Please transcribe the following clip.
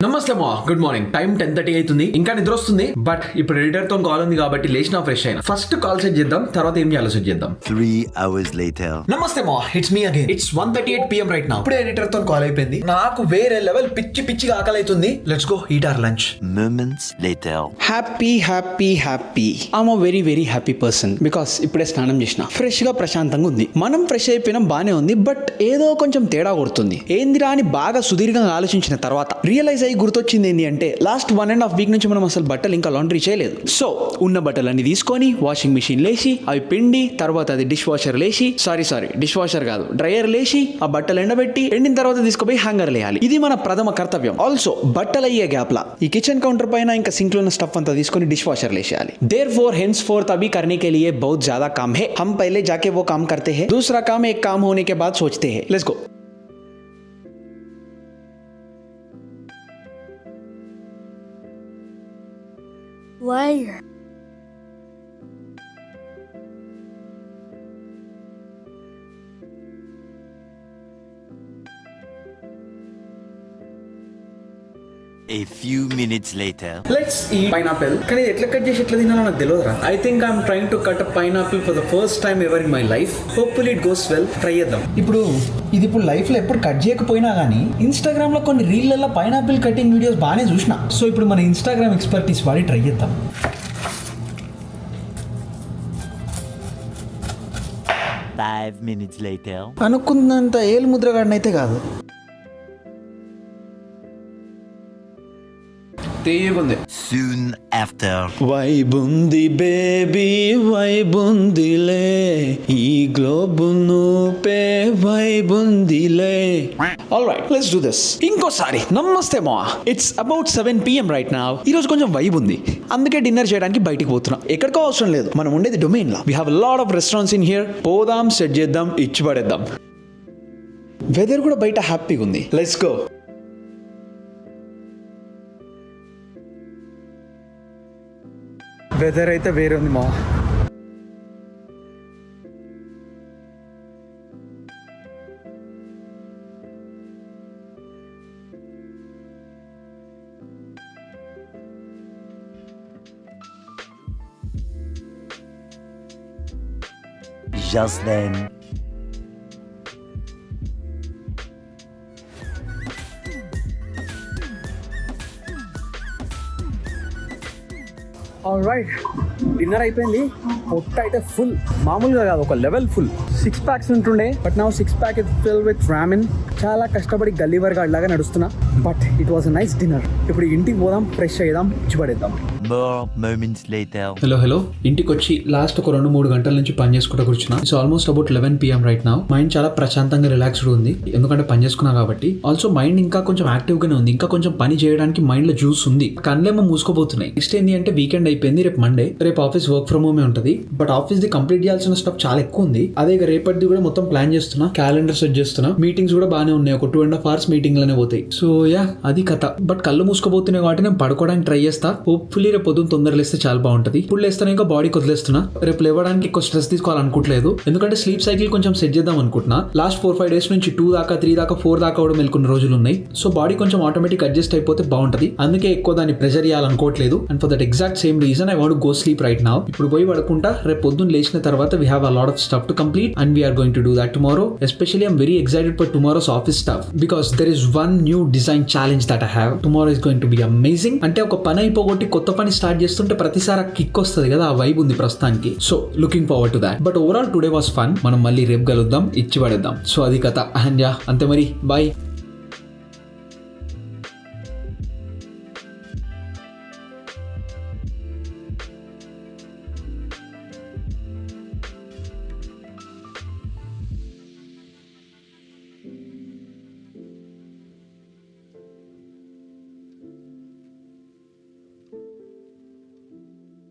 నమస్తే మా good morning. Time 10:30 అవుతుంది. ఇంకా నిద్ర వస్తుంది, బట్ ఇప్పుడు ఎడిటర్ తో కాల్ ఉంది కాబట్టి లేచిన ఫ్రెష్ అయినా. ఫస్ట్ కాల్ సెట్ చేద్దాం, తర్వాత ఏం చేయాలో సెట్ చేద్దాం. 3 hours later. నమస్తే మా, it's me again. It's 1:38 PM right now. ఇప్పుడు ఎడిటర్ తో కాల్ అయిపోయింది. నాకు వేరే లెవెల్ పిచ్చిగా ఆకలి అవుతుంది. Let's go eat our lunch. Moments later. Happy I'm a very happy person because ఇప్పుడే స్నానం చేసిన ఫ్రెష్ గా ప్రశాంతంగా ఉంది. మనం ఫ్రెష్ అయిపోయినాం, బానే ఉంది, బట్ ఏదో కొంచెం తేడా కొడుతుంది. ఏందిరా అని బాగా సుదీర్ఘంగా ఆలోచించిన తర్వాత రియలైజ్ అయ్యి గుర్తొచ్చింది ఏంటి అంటే లాస్ట్ 1.5 week నుంచి మనం అసలు బట్టలు ఇంకా లాండ్రీ చేయలేదు. సో ఉన్న బట్టలన్నీ తీసుకొని వాషింగ్ మిషన్ లేసి అవి పిండి తర్వాత అది డిష్ వాషర్ లేసి సారీ డిష్ వాషర్ కాదు డ్రైయర్ లేసి ఆ బట్టలు ఎండబెట్టి ఎండిన తర్వాత తీసుకుపోయి హ్యాంగర్ లేయాలి. ఇది మన ప్రథమ కర్తవ్యం. ఆల్సో బట్టలు అయ్యే గ్యాప్ లా ఈ కిచెన్ కౌంటర్ పైన ఇంకా సింక్ లో ఉన్న స్టఫ్ అంతా తీసుకొని డిష్ వాషర్ లేసేయాలి. देयरफॉर henceforth अभी करने के लिए बहुत ज्यादा काम है. हम पहले जाके वो काम करते हैं, दूसरा काम एक काम होने के बाद सोचते हैं. Let's go. Why? A few minutes later. Let's eat pineapple. కానీ ఎట్లా కట్ చేసి ఎట్లా తినాలో నాకు తెలియదురా. I think I'm trying to cut a pineapple for the first time ever in my life. Hopefully it goes well. Try చేద్దాం. ఇప్పుడు లైఫ్లో ఎప్పుడు కట్ చేయకపోయినా కానీ ఇన్స్టాగ్రామ్లో కొన్ని రీళ్లలో పైనాపిల్ కటింగ్ వీడియోస్ బాగానే చూసిన. సో ఇప్పుడు మన ఇన్స్టాగ్రామ్ ఎక్స్పర్టీస్ వాడి ట్రై చేద్దాం. 5 minutes later. అనుకున్నంత ఏలు ముద్రగాడినైతే కాదు. తేయగుంది. Soon after. వైబుంది బేబీ వైబుందిలే ఈ గ్లోబ్ నూపే వైబుందిలే. Alright let's do this. ఇంకోసారి నమస్తే మా. It's about 7 PM right now. ఈ రోజు కొంచెం వైబ్ ఉంది, అందుకే డిన్నర్ చేయడానికి బయటికి పోతున్నా. ఎక్కడికో అవసరం లేదు, మనం ఉండేది డొమైన్ లా. We have lot of restaurants in here. పోదాం, సెట్ చేద్దాం, ఇచ్చి పడేద్దాం. వెదర్ కూడా బయట హ్యాపీగా ఉంది. Let's go. వెదర్ అయితే వేరే ఉంది మా. Just then. ఆల్రైట్, డిన్నర్ అయిపోయింది. పొట్ట అయితే ఫుల్, మామూలుగా కాదు, ఒక లెవెల్ ఫుల్. 6 packs ఉంటుండే, but now 6 pack is fill with ramen. చాలా కష్టపడి గల్లీ వర్గాడ్ లాగా నడుస్తున్నా, but it was a nice dinner. ఇప్పుడు ఇంటికి పోదాం, ఫ్రెష్ అయ్యాం, ఇచ్చి పడేద్దాం. More moments later. హలో ఇంటికి వచ్చి లాస్ట్ ఒక 2-3 గంటల నుంచి పని చేసుకుంటూ కూర్చున్నా. It's almost about 11 PM right now. Mind చాలా ప్రశాంతంగా రిలాక్స్డ్ ఉంది, ఎందుకంటే పని చేసుకున్నా కాబట్టి. ఆల్సో మైండ్ ఇంకా కొంచెం యాక్టివ్ గానే ఉంది, ఇంకా కొంచెం పని చేయడానికి మైండ్ లో జ్యూస్ ఉంది. కళ్ళేమో మూసుకోబోతున్నాయి. నెక్స్ట్ ఏంటి అంటే వీకెండ్ అయిపోయింది, రేపు మండే. రేపు ఆఫీస్ వర్క్ ఫ్రమ్ హోమే ఉంటుంది, బట్ ఆఫీస్ ది కంప్లీట్ చేయాల్సిన స్టఫ్ చాలా ఎక్కువ ఉంది. అదే రేపటిది కూడా మొత్తం ప్లాన్ చేస్తున్నా, క్యాలెండర్ సెట్ చేస్తున్నా. మీటింగ్స్ కూడా బాగానే ఉన్నాయి, ఒక 2.5 hours మీటింగ్ లోనే పోతాయి. సో యా, అది కథ. బట్ కళ్ళు మూసుకోబోతున్నాయి కాబట్టి నేను పడుకోవడానికి ట్రై చేస్తా. హోప్ఫుల్లీ రేపు పొద్దున్న తొందర లేస్తే చాలా బాగుంటది. ఇప్పుడు లేస్తాను, ఇంకా బాడీ వదిలేస్తున్నా. రేపు లేవడానికి ఎక్కువ స్ట్రెస్ తీసుకోవాలనుకోవట్లేదు, ఎందుకంటే స్లీప్ సైకిల్ కొంచెం సెట్ చేద్దాం అనుకుంటున్నా. లాస్ట్ 4-5 days నుంచి 2 దాకా 3 దాకా 4 దాకా కూడా మెలుకున్న రోజులు ఉన్నాయి. సో బాడీ కొంచెం ఆటోమేటిక్ అడ్జస్ట్ అయిపోతే బాగుంటది. అందుకే ఎక్కువ దాన్ని ప్రెజర్ చేయాలనుకోవట్లేదు. And for that exact same reason I want go sleep right now. ఇప్పుడు పోయి పడుకుంటా. రేపు పొద్దున్న లేచిన తర్వాత we have a lot of stuff to complete and we are going to do that tomorrow. Especially I'm very excited for tomorrow's office stuff because there is one new design challenge that I have. Tomorrow is going to be amazing. అంటే ఒక పని అయిపోగొట్టి కొత్త పని start చేస్తుంటే ప్రతిసారి kick వస్తుంది కదా, ఆ వైబ్ ఉంది ప్రస్తుతానికి. So looking forward to that. But overall today was fun. మనం మళ్ళీ రేపు కలుద్దాం, ఇచ్చి పడేద్దాం. సో అది కథ. అండ్ యా, అంతే మరి, బాయ్.